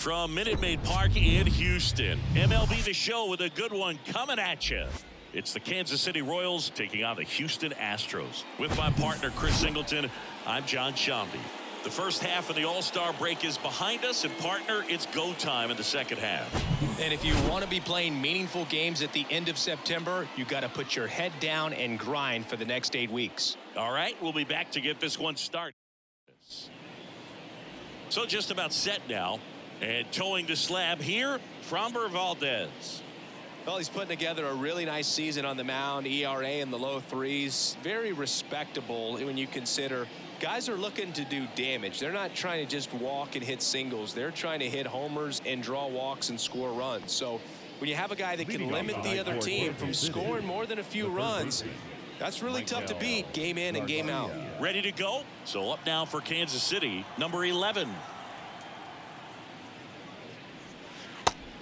From Minute Maid Park in Houston, MLB The Show with a good one coming at you. It's the Kansas City Royals taking on the Houston Astros. With my partner, Chris Singleton, I'm John Shambi. The first half of the All-Star break is behind us, and partner, it's go time in the second half. And if you want to be playing meaningful games at the end of September, you got to put your head down and grind for the next 8 weeks. All right, we'll be back to get this one started. So just about set now. And towing the slab here, Framber Valdez. Well, he's putting together a really nice season on the mound. ERA in the low threes. Very respectable when you consider guys are looking to do damage. They're not trying to just walk and hit singles. They're trying to hit homers and draw walks and score runs. So when you have a guy that can limit the other team from scoring more than a few runs, that's really tough to beat game in and game out. Ready to go? So up now for Kansas City, number 11.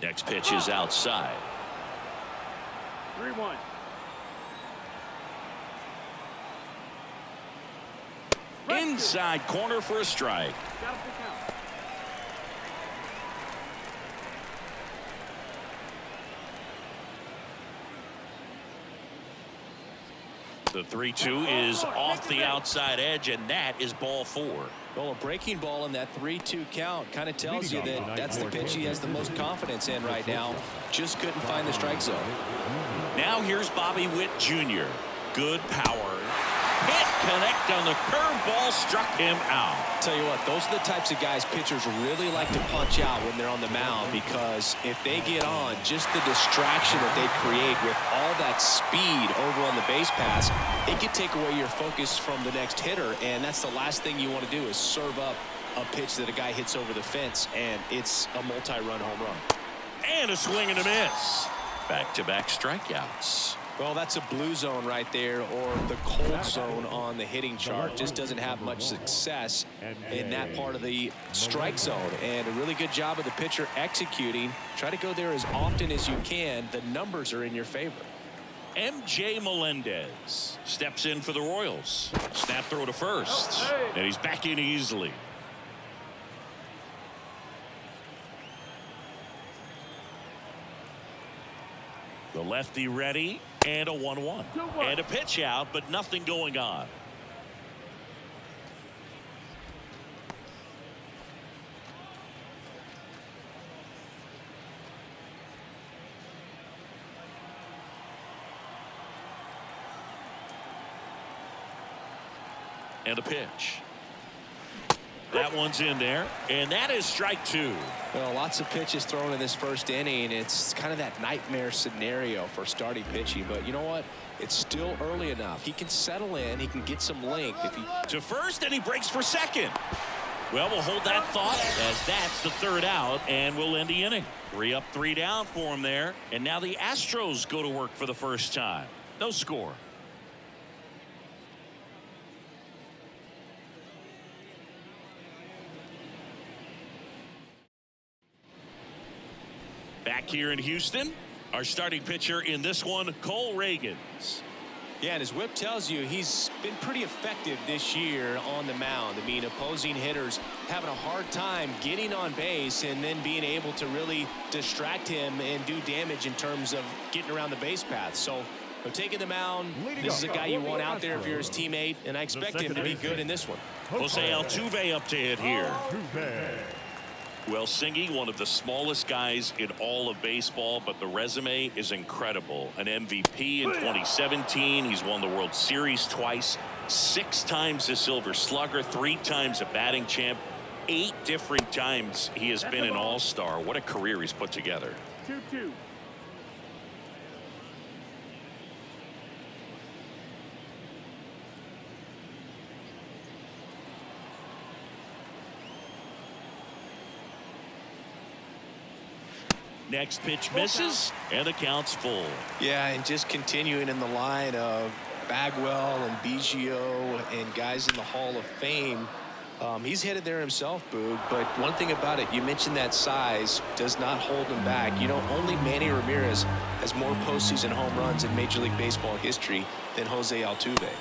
Next pitch is outside. 3-1. Inside corner for a strike. Got him to count. The 3-2 is off the outside edge, and that is ball 4. Well, a breaking ball in that 3-2 count kind of tells you that that's the pitch he has the most confidence in right now. Just couldn't find the strike zone. Now here's Bobby Witt Jr. Good power. Can't connect on the curveball, struck him out. Tell you what, those are the types of guys pitchers really like to punch out when they're on the mound, because if they get on, just the distraction that they create with all that speed over on the base pass, it can take away your focus from the next hitter, and that's the last thing you want to do is serve up a pitch that a guy hits over the fence, and it's a multi-run home run. And a swing and a miss. Back-to-back strikeouts. Well, that's a blue zone right there, or the cold zone on the hitting chart. Just doesn't have much success in that part of the strike zone. And a really good job of the pitcher executing. Try to go there as often as you can. The numbers are in your favor. MJ Melendez steps in for the Royals. Snap throw to first. And he's back in easily. The lefty ready, and a 1-1. And a pitch out, but nothing going on. And a pitch. That one's in there, and that is strike 2. Well, lots of pitches thrown in this first inning. It's kind of that nightmare scenario for starting pitching, but you know what? It's still early enough. He can settle in. He can get some length. If he to first, and he breaks for second. Well, we'll hold that thought, as that's the third out, and we'll end the inning. 3 up, 3 down for him there, and now the Astros go to work for the first time. No score. Back here in Houston, our starting pitcher in this one, Cole Reagans. Yeah, and his whip tells you he's been pretty effective this year on the mound. I mean, opposing hitters having a hard time getting on base and then being able to really distract him and do damage in terms of getting around the base path. So, taking the mound, this is a guy you want out there if you're his teammate, and I expect him to be good in this one. Jose Altuve up to hit here. Well, Singy, one of the smallest guys in all of baseball, but the resume is incredible. An MVP in 2017. He's won the World Series twice, 6 times a Silver Slugger, 3 times a batting champ, 8 different times he has been an All-Star. What a career he's put together. 2-2. Next pitch misses, and the count's full. Yeah, and just continuing in the line of Bagwell and Biggio and guys in the Hall of Fame. He's headed there himself, Boog, but one thing about it, you mentioned that size does not hold him back. You know, only Manny Ramirez has more postseason home runs in Major League Baseball history than Jose Altuve.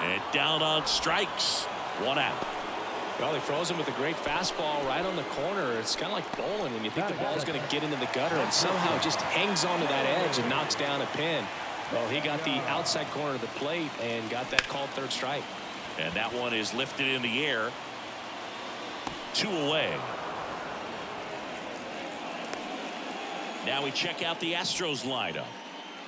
And down on strikes. 1 out. Well, he throws him with a great fastball right on the corner. It's kind of like bowling when you think the ball's going to get into the gutter and somehow it just hangs onto that edge and knocks down a pin. Well, he got the outside corner of the plate and got that called third strike. And that one is lifted in the air. 2 away. Now we check out the Astros lineup.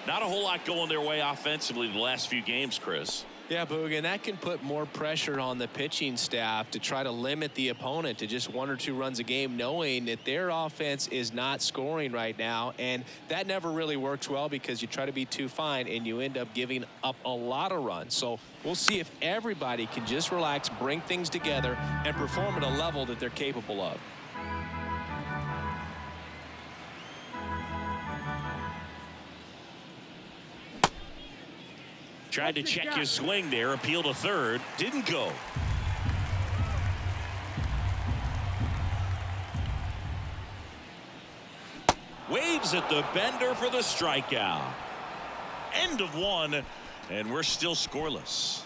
Not a whole lot going their way offensively the last few games, Chris. Yeah, Boog, and that can put more pressure on the pitching staff to try to limit the opponent to just 1 or 2 runs a game, knowing that their offense is not scoring right now. And that never really works well because you try to be too fine and you end up giving up a lot of runs. So we'll see if everybody can just relax, bring things together, and perform at a level that they're capable of. Tried to check his swing there, appeal to third, didn't go. Waves at the bender for the strikeout. End of 1, and we're still scoreless.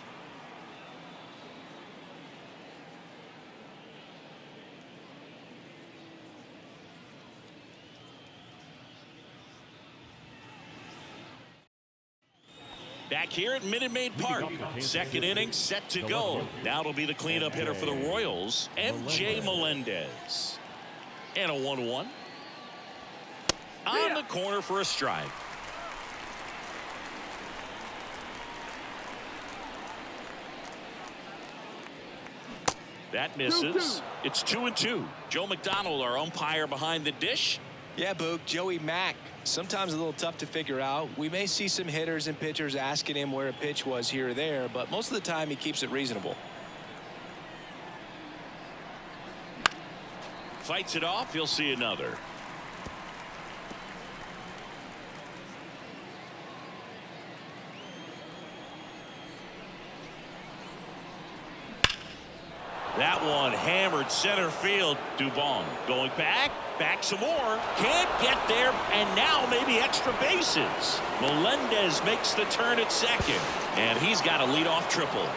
Back here at Minute Maid Park. Second inning set to go. Now it'll be the cleanup hitter for the Royals, M.J. Melendez. And a 1-1. On the corner for a strike. That misses. It's 2-2. Joe McDonald, our umpire behind the dish. Yeah, Boog, Joey Mack, sometimes a little tough to figure out. We may see some hitters and pitchers asking him where a pitch was here or there, but most of the time he keeps it reasonable. Fights it off. He'll see another. That one hammered center field. Dubon going back some more. Can't get there, and now maybe extra bases. Melendez makes the turn at second, and he's got a leadoff triple.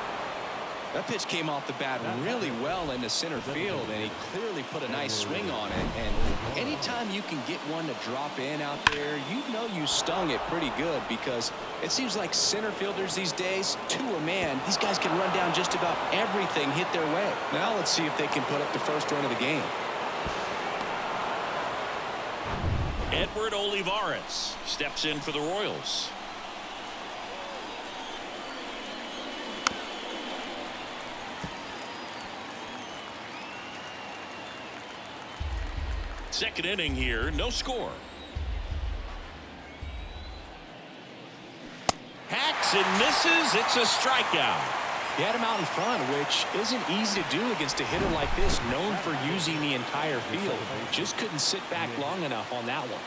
That pitch came off the bat really well into center field, and he clearly put a nice swing on it. And anytime you can get one to drop in out there, you know you stung it pretty good, because it seems like center fielders these days, to a man, these guys can run down just about everything hit their way. Now let's see if they can put up the first run of the game. Edward Olivares steps in for the Royals. Second inning here, no score. Hacks and misses. It's a strikeout. He had him out in front, which isn't easy to do against a hitter like this, known for using the entire field. Just couldn't sit back long enough on that one.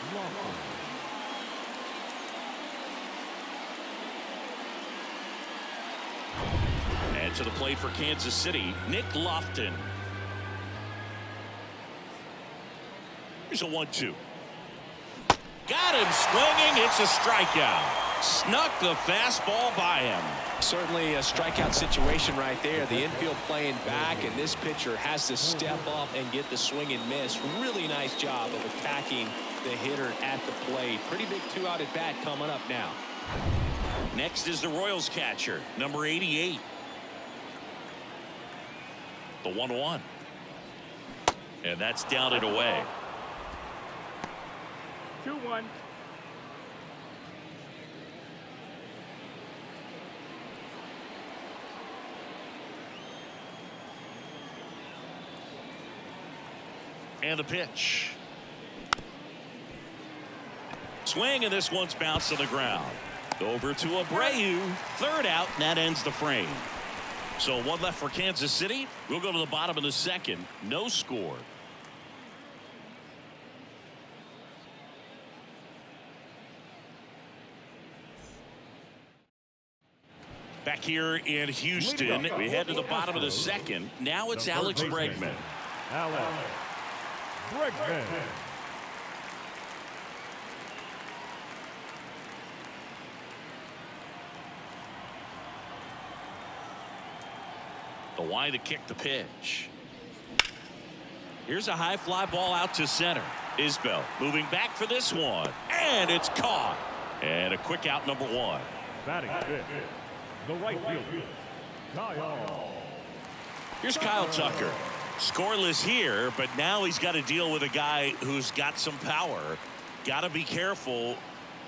And to the plate for Kansas City, Nick Lofton. Here's a 1-2. Got him swinging. It's a strikeout. Snuck the fastball by him. Certainly a strikeout situation right there. The infield playing back, and this pitcher has to step up and get the swing and miss. Really nice job of attacking the hitter at the plate. Pretty big 2-out at bat coming up now. Next is the Royals catcher, number 88. The 1-1. And that's down and away. 2-1. And the pitch. Swing, and this one's bounced to the ground. Over to Abreu. Third out, and that ends the frame. So one left for Kansas City. We'll go to the bottom of the second. No score. Back here in Houston, we head to the bottom of the second. Now it's Alex Bregman. Alex Bregman. The wide to kick the pitch. Here's a high fly ball out to center. Isbell moving back for this one. And it's caught. And a quick out, number 1. Batting fifth, the right fielder, Kyle. Here's Kyle Tucker. Scoreless here, but now he's got to deal with a guy who's got some power. Got to be careful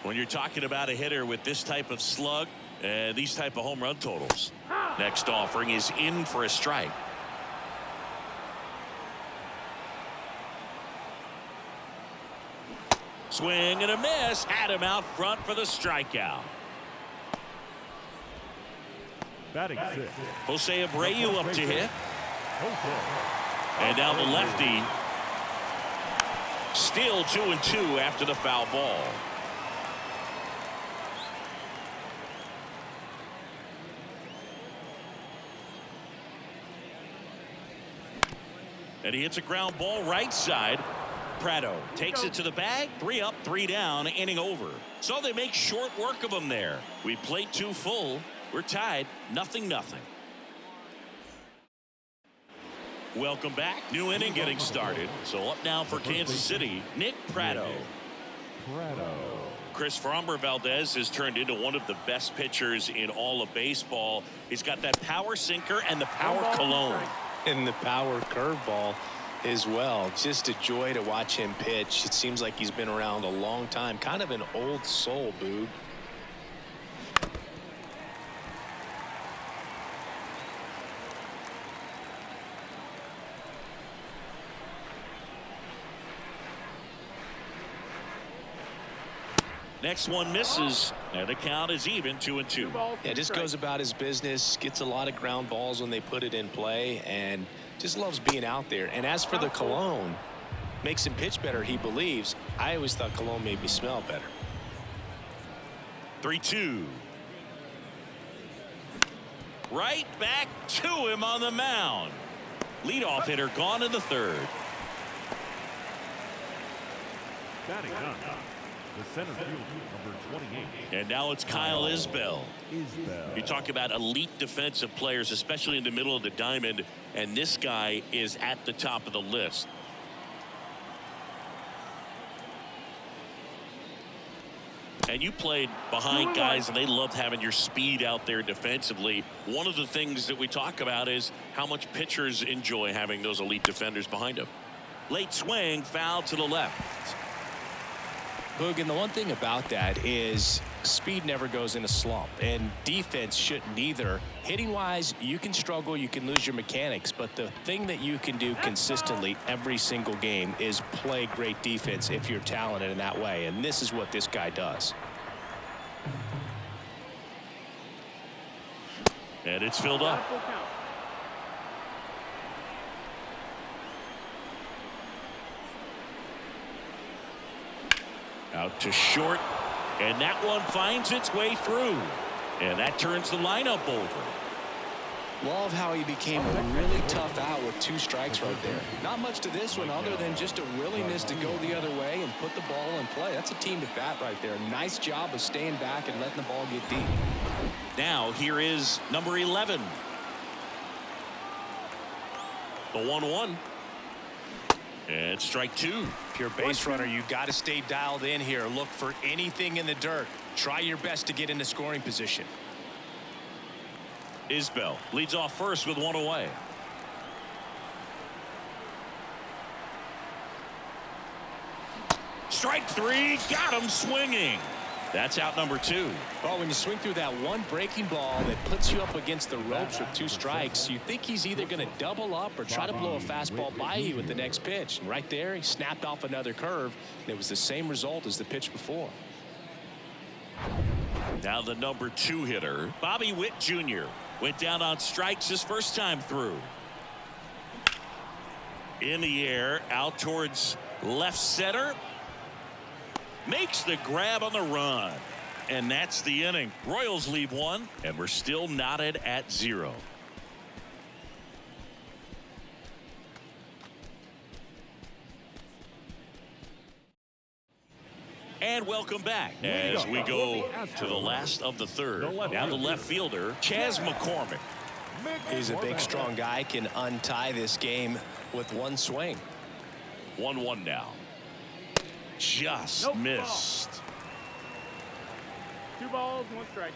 when you're talking about a hitter with this type of slug and these type of home run totals. Next offering is in for a strike. Swing and a miss. Had him out front for the strikeout. Batting sixth, Jose Abreu up to hit. And now the lefty. Still 2-2 after the foul ball. And he hits a ground ball right side. Prado takes it to the bag. 3 up, 3 down, inning over. So they make short work of him there. We played 2 full. We're tied, 0-0. Welcome back. New inning getting started. So up now for Kansas City, Nick Prado. Chris Framber Valdez has turned into one of the best pitchers in all of baseball. He's got that power sinker and the power cologne. And the power curveball as well. Just a joy to watch him pitch. It seems like he's been around a long time. Kind of an old soul, Boog. Next one misses, and the count is even, 2-2. Yeah, just goes about his business, gets a lot of ground balls when they put it in play, and just loves being out there. And as for the cologne, makes him pitch better, he believes. I always thought cologne made me smell better. 3-2. Right back to him on the mound. Leadoff hitter gone in the 3rd. Batting ninth, the center fielder, number 28. And now it's Kyle Isbell. You talk about elite defensive players, especially in the middle of the diamond, and this guy is at the top of the list. And you played behind guys, and they loved having your speed out there defensively. One of the things that we talk about is how much pitchers enjoy having those elite defenders behind them. Late swing, foul to the left. Boog, and the one thing about that is speed never goes in a slump, and defense shouldn't either. Hitting wise, you can struggle, you can lose your mechanics, but the thing that you can do consistently every single game is play great defense if you're talented in that way, and this is what this guy does. And it's filled up. Out to short, and that one finds its way through, and that turns the lineup over. Love how he became a really tough out with 2 strikes right there. Not much to this one other than just a willingness to go the other way and put the ball in play. That's a team at bat right there. Nice job of staying back and letting the ball get deep. Now here is number 11. The 1-1. And strike 2. If you're a base runner, you got to stay dialed in here. Look for anything in the dirt. Try your best to get into scoring position. Isbell leads off first with 1 away. Strike 3, got him swinging. That's out number 2. Well, when you swing through that one breaking ball that puts you up against the ropes with 2 strikes, you think he's either going to double up or try to blow a fastball by you with the next pitch. And right there, he snapped off another curve, and it was the same result as the pitch before. Now the number 2 hitter, Bobby Witt Jr. went down on strikes his first time through. In the air, out towards left center. Makes the grab on the run, and that's the inning. Royals leave 1, and we're still knotted at 0. And welcome back as we go to the last of the 3rd. Now the left fielder, Chas McCormick. He's a big, strong guy, can untie this game with 1 swing. 1-1 now. Just missed. 2 balls, 1 strike.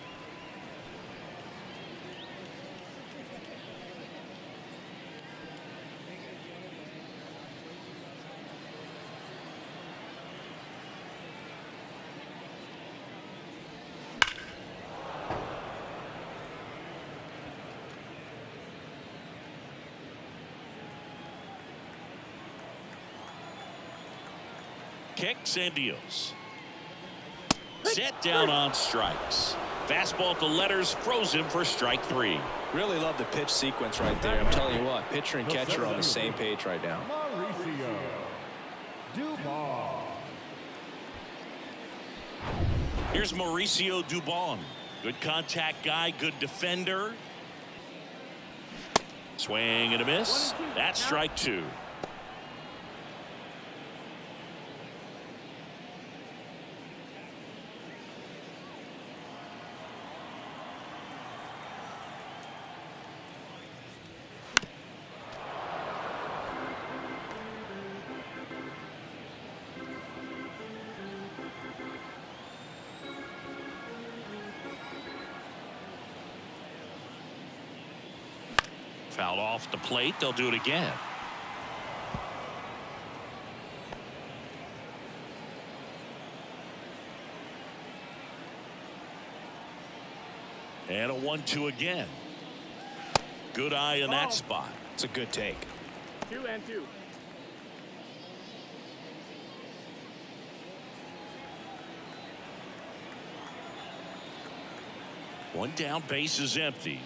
Kicks and deals. Set down on strikes. Fastball to letters, froze him for strike 3. Really love the pitch sequence right there. I'm telling you what, pitcher and catcher are on the same page right now. Mauricio Dubon. Here's Mauricio Dubon. Good contact guy, good defender. Swing and a miss. That's strike 2. Foul off the plate. They'll do it again. And a 1-2 again. Good eye in that spot. It's a good take. 2 and 2. One down, base is empty.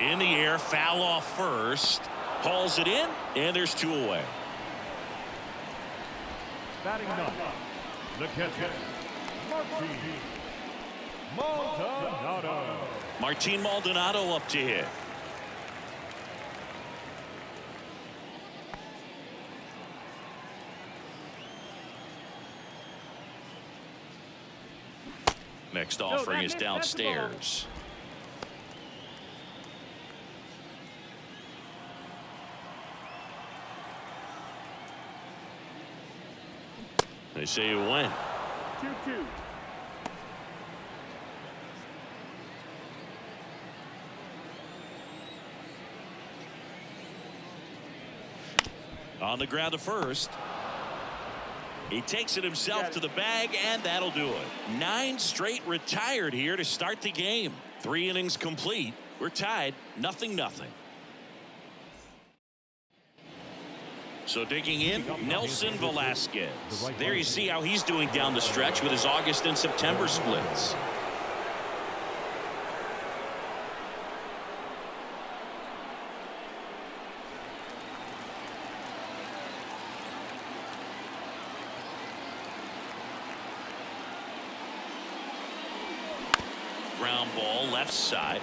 In the air, foul off first. Hauls it in, and there's 2 away. Batting ninth, the catcher, Maldonado. Martin Maldonado up to hit. Next offering is downstairs. They say it went. 2-2. On the ground to first. He takes it himself to the bag, and that'll do it. 9 straight retired here to start the game. 3 innings complete. We're tied 0-0. So digging in, Nelson Velasquez. There you see how he's doing down the stretch with his August and September splits. Ground ball left side.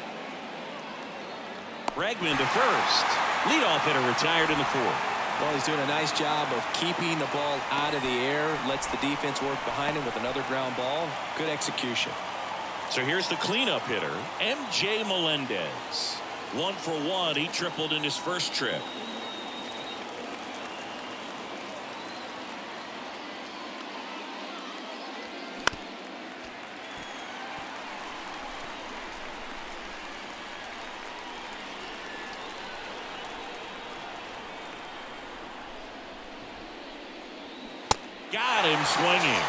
Bregman to first. Leadoff hitter retired in the 4th. Well, he's doing a nice job of keeping the ball out of the air. Lets the defense work behind him with another ground ball. Good execution. So here's the cleanup hitter, MJ Melendez. 1 for 1. He tripled in his first trip. Got him swinging.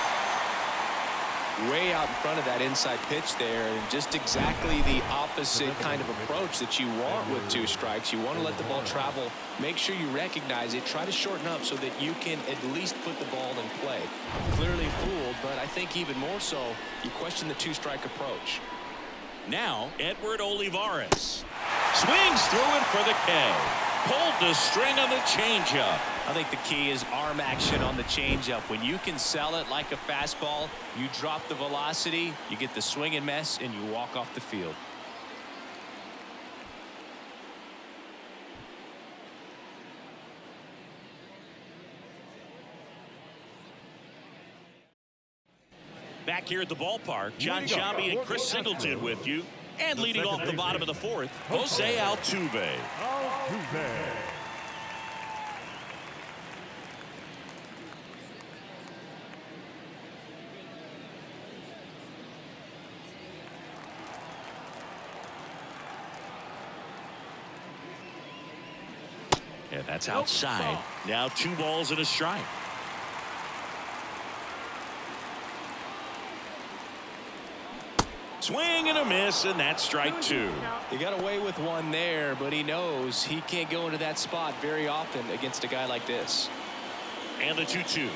Way out in front of that inside pitch there, and just exactly the opposite kind of approach that you want with 2 strikes. You want to let the ball travel. Make sure you recognize it. Try to shorten up so that you can at least put the ball in play. Clearly fooled, but I think even more so, you question the 2-strike approach. Now, Edward Olivares swings through it for the K. Pulled the string on the changeup. I think the key is arm action on the changeup. When you can sell it like a fastball, you drop the velocity, you get the swing and miss, and you walk off the field. Back here at the ballpark, John Sciambi and Chris Singleton with you. And leading off the bottom of the 4th, Jose Altuve. That's outside. Now 2 balls and a strike. Swing and a miss, and that's strike 2. He got away with one there, but he knows he can't go into that spot very often against a guy like this. And the 2-2.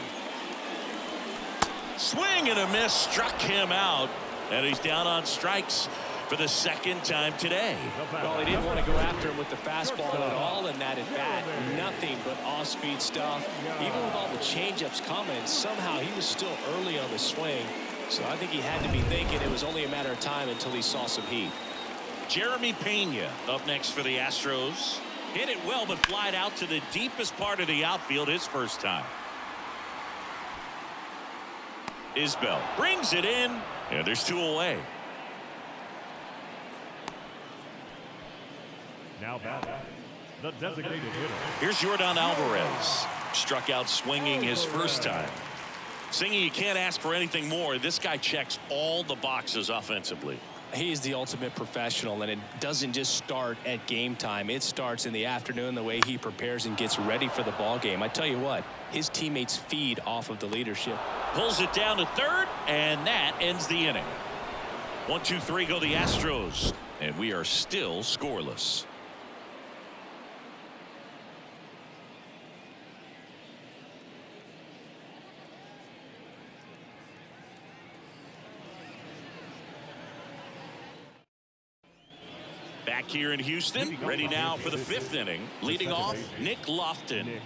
Swing and a miss, struck him out, and he's down on strikes for the 2nd time today. Well, he didn't want to go after him with the fastball at all in that at bat. Nothing but off-speed stuff. Even with all the changeups coming, somehow he was still early on the swing. So I think he had to be thinking it was only a matter of time until he saw some heat. Jeremy Pena up next for the Astros. Hit it well, but flied out to the deepest part of the outfield his first time. Isbell brings it in, and there's 2 away. Now batting, the designated hitter. Here's Yordan Alvarez. Struck out swinging his first time. Singy, you can't ask for anything more. This guy checks all the boxes offensively. He's the ultimate professional, and it doesn't just start at game time. It starts in the afternoon, the way he prepares and gets ready for the ball game. I tell you what, his teammates feed off of the leadership. Pulls it down to third, and that ends the inning. 1-2-3 go the Astros, and we are still scoreless. Back here in Houston, ready now for the 5th inning. Leading off, Nick Lofton.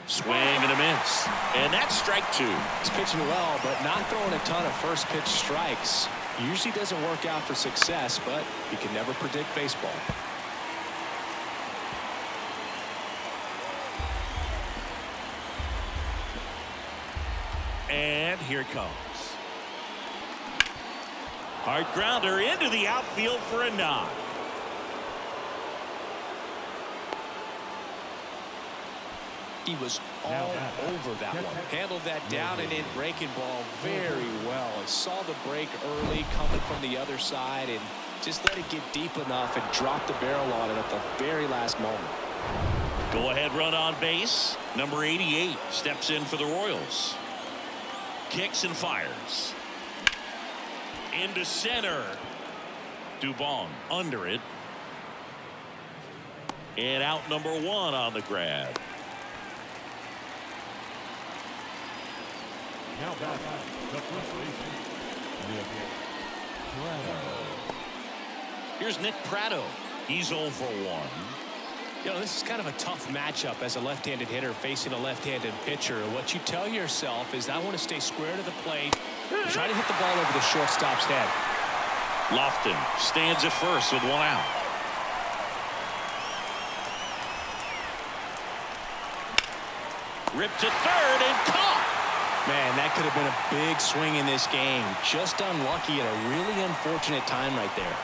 Swing and a miss. And that's strike 2. He's pitching well, but not throwing a ton of first pitch strikes. Usually doesn't work out for success, but you can never predict baseball. And here it comes. Hard grounder into the outfield for a knock. He was all over that one. Handled that down and in breaking ball very well. And saw the break early coming from the other side and just let it get deep enough and drop the barrel on it at the very last moment. Go ahead run on base. Number 88 steps in for the Royals. Kicks and fires. Into center. Dubon under it. And out number 1 on the grab. Now back, the first baseman, Nick Prado. Here's Nick Prado. He's 0 for 1. You know, this is kind of a tough matchup as a left-handed hitter facing a left-handed pitcher. What you tell yourself is, I want to stay square to the plate, try to hit the ball over the shortstop's head. Lofton stands at first with 1 out. Ripped to third and caught. Man, that could have been a big swing in this game. Just unlucky at a really unfortunate time right there.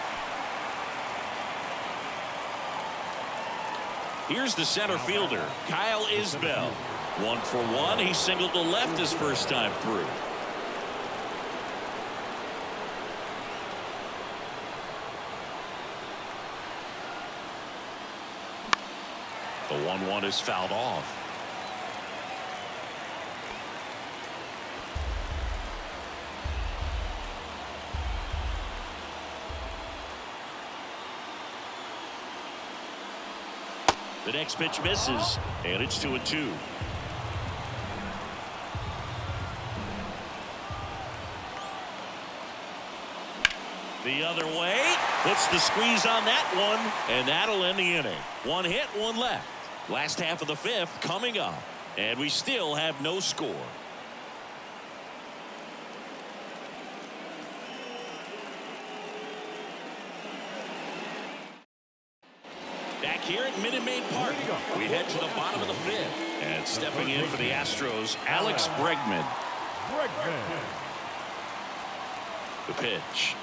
Here's the center fielder, Kyle Isbell. 1 for 1. He singled to left his first time through. The 1-1 is fouled off. The next pitch misses, and it's 2-2. The other way, puts the squeeze on that one, and that'll end the inning. 1 hit, 1 left. Last half of the 5th coming up, and we still have no score. Back here at Minute Maid Park, we head to the bottom of the 5th. And stepping in for the Astros, Alex Bregman. The pitch.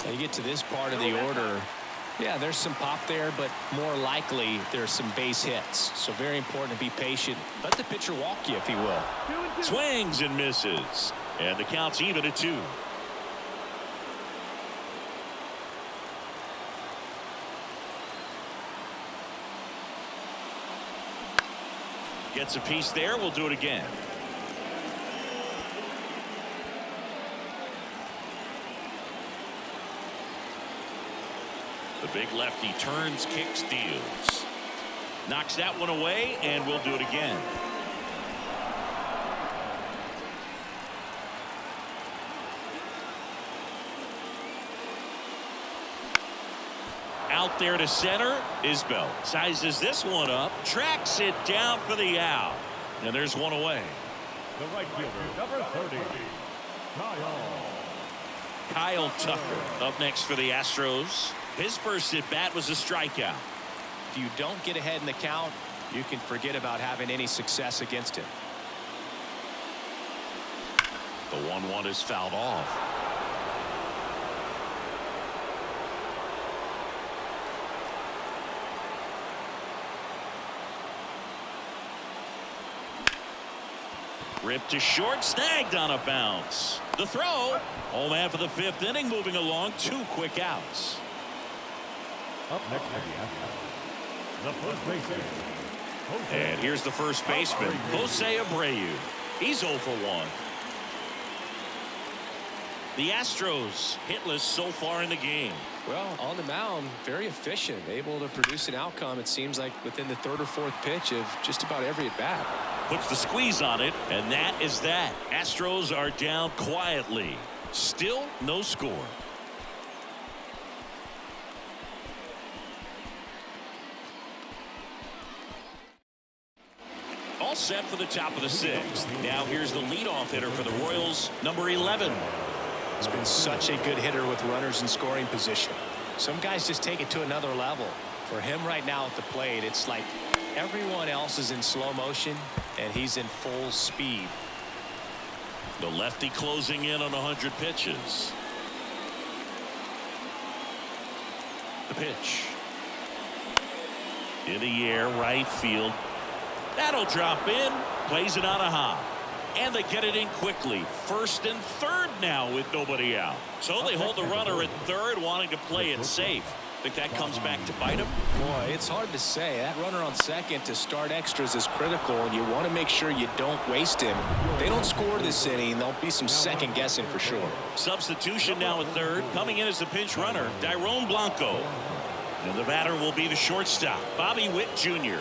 Now you get to this part of the order, Yeah, there's some pop there, but more likely there's some base hits. So very important to be patient. Let the pitcher walk you if he will. Swings and misses. And the count's even at 2. Gets a piece there. We'll do it again. The big lefty turns, kicks, deals. Knocks that one away, and we'll do it again. Out there to center. Isbell sizes this one up, tracks it down for the out. And there's one away. The right fielder, number 30, Kyle Tucker up next for the Astros. His first at bat was a strikeout. If you don't get ahead in the count, you can forget about having any success against him. The 1-1 is fouled off. Ripped to short, snagged on a bounce. The throw. Home half of the 5th inning, moving along, 2 quick outs. Up next for the first baseman. And here's the first baseman, Jose Abreu. He's 0 for 1. The Astros hitless so far in the game. Well, on the mound, very efficient, able to produce an outcome, it seems like, within the 3rd or 4th pitch of just about every at bat. Puts the squeeze on it, and that is that. Astros are down quietly. Still no score. All set for the top of the 6th. Now here's the leadoff hitter for the Royals, number 11. He's been such a good hitter with runners in scoring position. Some guys just take it to another level. For him right now at the plate, it's like everyone else is in slow motion and he's in full speed. The lefty closing in on 100 pitches. The pitch. In the air, right field. That'll drop in. Plays it on a hop. And they get it in quickly. 1st and 3rd now with nobody out. So they hold the runner at 3rd, wanting to play it safe. Think that comes back to bite him? Boy, it's hard to say. That runner on 2nd to start extras is critical, and you want to make sure you don't waste him. If they don't score this inning, there'll be some second guessing for sure. Substitution now at 3rd. Coming in as the pinch runner, Dairon Blanco. And the batter will be the shortstop, Bobby Witt Jr.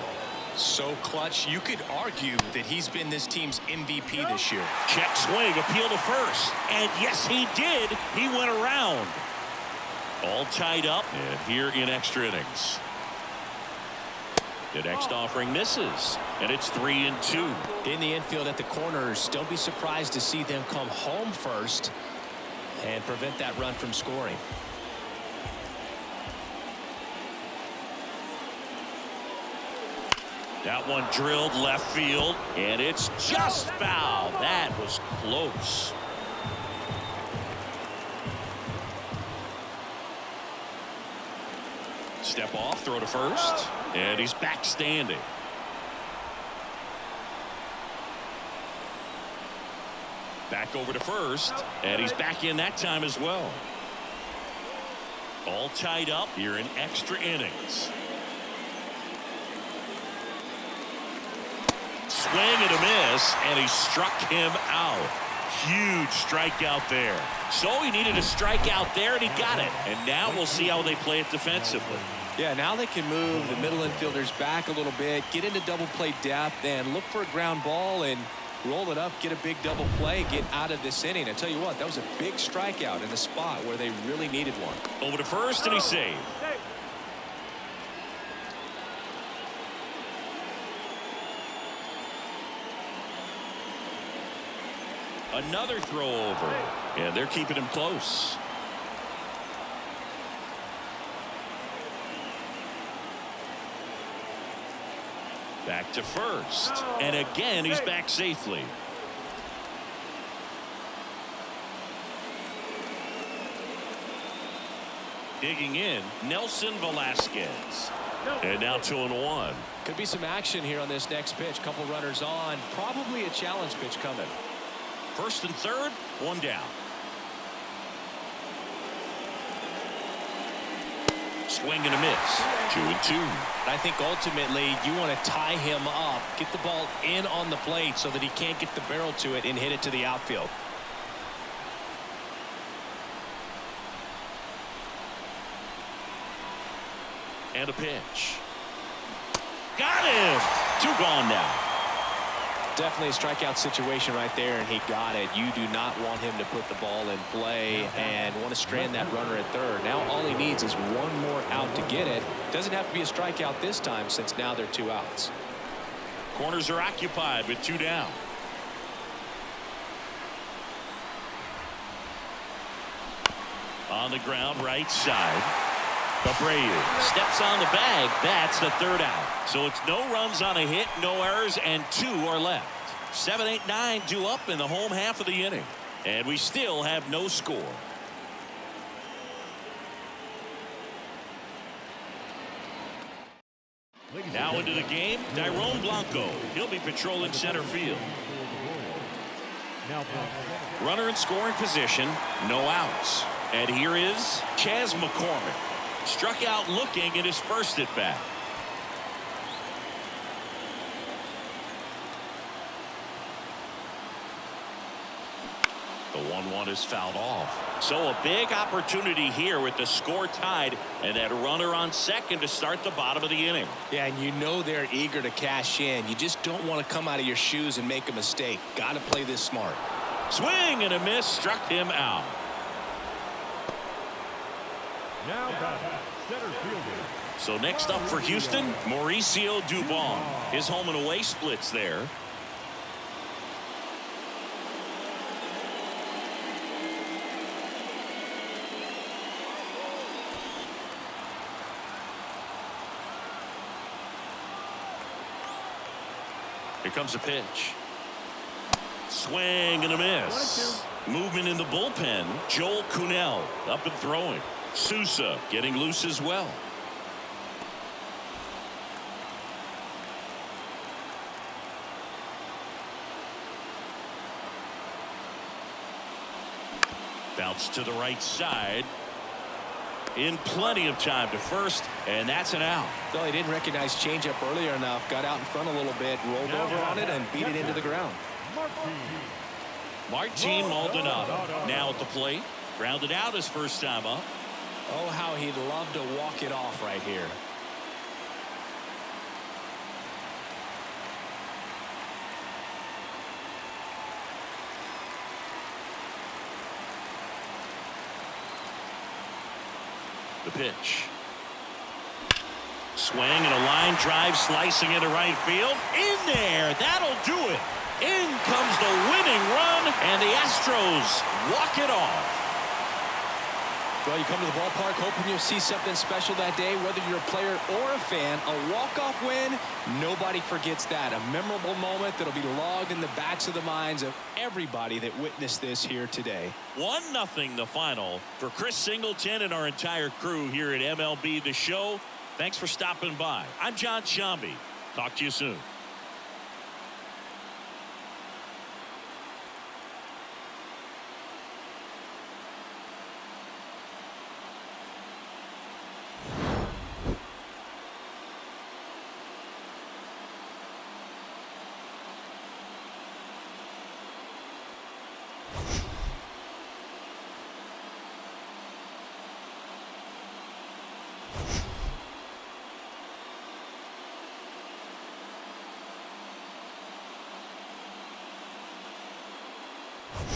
So clutch, you could argue that he's been this team's MVP this year. Check swing, appeal to 1st. And yes, he did. He went around. All tied up, and here in extra innings. The next offering misses, and it's 3-2. In the infield at the corners, don't be surprised to see them come home first and prevent that run from scoring. That one drilled left field, and it's just foul. That was close. Step off, throw to 1st, and he's back standing. Back over to 1st, and he's back in that time as well. All tied up here in extra innings. Swing and a miss, and he struck him out. Huge strikeout there. So he needed a strikeout there, and he got it. And now we'll see how they play it defensively. Yeah, now they can move the middle infielders back a little bit, get into double play depth, and look for a ground ball and roll it up, get a big double play, get out of this inning. I tell you what, that was a big strikeout in the spot where they really needed one. Over to 1st, and he's saved. Another throw over, and they're keeping him close. Back to 1st, and again he's back safely. Digging in, Nelson Velasquez. And now 2-1. Could be some action here on this next pitch. Couple runners on. Probably a challenge pitch coming. First and third, one down. Swing and a miss. 2-2. I think ultimately you want to tie him up, get the ball in on the plate so that he can't get the barrel to it and hit it to the outfield. And a pitch. Got him. 2 gone now. Definitely a strikeout situation right there, and he got it. You do not want him to put the ball in play and want to strand that runner at third. Now all he needs is one more out to get it. Doesn't have to be a strikeout this time since now they're 2 outs. Corners are occupied with 2 down. On the ground, right side. Abreu steps on the bag. That's the 3rd out. So it's no runs on a hit, no errors, and 2 are left. 7, 8, 9 due up in the home half of the inning. And we still have no score. Now into the game, Tyrone Blanco. He'll be patrolling center field. Runner in scoring position, no outs. And here is Chas McCormick. Struck out looking at his first at bat. The 1-1 is fouled off. So a big opportunity here with the score tied and that runner on second to start the bottom of the inning. Yeah, and you know they're eager to cash in. You just don't want to come out of your shoes and make a mistake. Got to play this smart. Swing and a miss, struck him out. Now batting, center fielder. So next up for Houston, Mauricio Dubon. His home and away splits there. Here comes a pitch. Swing and a miss. Movement in the bullpen. Joel Kuhnel up and throwing. Sousa getting loose as well. Bounce to the right side. In plenty of time to first, and that's an out. Well, he didn't recognize changeup earlier enough. Got out in front a little bit, rolled over on it, and beat it into the ground. Martin Maldonado now at the plate. Grounded out his first time up. Oh, how he'd love to walk it off right here. The pitch. Swing and a line drive slicing into right field. In there. That'll do it. In comes the winning run, and the Astros walk it off. Well, you come to the ballpark hoping you'll see something special that day, whether you're a player or a fan. A walk-off win, nobody forgets that. A memorable moment that'll be logged in the backs of the minds of everybody that witnessed this here today. 1-0 the final. For Chris Singleton and our entire crew here at MLB The Show, thanks for stopping by. I'm John Shambi. Talk to you soon. You